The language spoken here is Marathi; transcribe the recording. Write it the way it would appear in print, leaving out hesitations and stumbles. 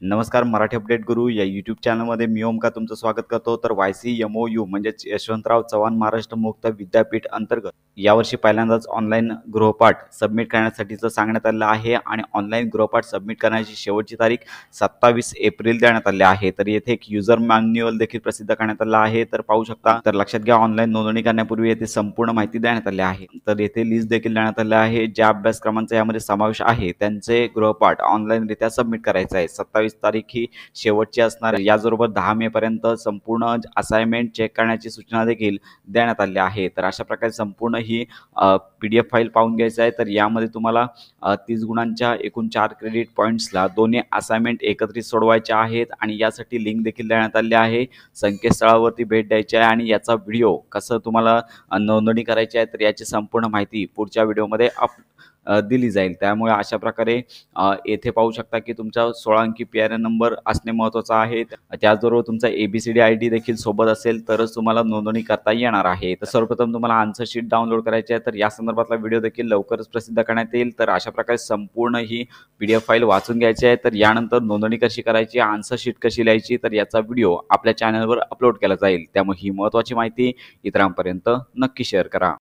नमस्कार, मराठी अपडेट गुरु या यूट्यूब चॅनलमध्ये मी ओमकार तुमचं स्वागत करतो। तर YCMOU म्हणजेच यशवंतराव चव्हाण महाराष्ट्र मुक्त विद्यापीठ अंतर्गत यावर्षी पहिल्यांदाच ऑनलाईन गृहपाठ सबमिट करण्यासाठीचं सांगण्यात आलं आहे आणि ऑनलाईन गृहपाठ सबमिट करण्याची शेवटची तारीख 27 एप्रिल देण्यात आली आहे। तर येथे एक युजर मॅन्युअल देखील प्रसिद्ध करण्यात आलं आहे। तर पाहू शकता। तर लक्षात घ्या, ऑनलाईन नोंदणी करण्यापूर्वी येथे संपूर्ण माहिती देण्यात आली आहे। तर येथे लिस्ट देखील देण्यात आली आहे। ज्या अभ्यासक्रमांचा यामध्ये समावेश आहे त्यांचे गृहपाठ ऑनलाईनरित्या सबमिट करायचे आहे। 27 तारीख ही शेवटची असणार आहे। याचबरोबर 10 मे पर्यंत संपूर्ण असाइनमेंट चेक करण्याची सूचना देखील देण्यात आली आहे। तर अशा प्रकारे संपूर्ण ही PDF फाईल पाहून घ्यायची आहे। तर यामध्ये तुम्हाला 30 गुणांच्या एकूण 4 क्रेडिट पॉईंट्सला दोन्ही असाइनमेंट एकत्रित सोडवायचे आहेत आणि यासाठी लिंक देखील देण्यात आली आहे। संकेतस्थळावरती भेट द्यायची आहे आणि याचा व्हिडिओ कसं तुम्हाला नोंदणी करायची आहे तर याची संपूर्ण माहिती पुढच्या व्हिडिओमध्ये दिली जाईल। त्यामुळे अशा प्रकारे येथे पाहू शकता की तुमचा 16 अंकी PRN नंबर असणे महत्त्वाचं आहे। त्याचबरोबर तुमचा ABCD ID देखील सोबत असेल तरच तुम्हाला नोंदणी करता येणार आहे। तर सर्वप्रथम तुम्हाला आन्सर शीट डाउनलोड करायची आहे। तर या संदर्भातला व्हिडिओ देखील लवकरच प्रसिद्ध करण्यात येईल। तर अशा प्रकारे संपूर्ण ही PDF फाईल वाचून घ्यायची आहे। तर यानंतर नोंदणी कशी करायची, आन्सर शीट कशी लिहायची तर याचा व्हिडिओ आपल्या चॅनलवर अपलोड केला जाईल। त्यामुळे ही महत्त्वाची माहिती इतरांपर्यंत नक्की शेअर करा।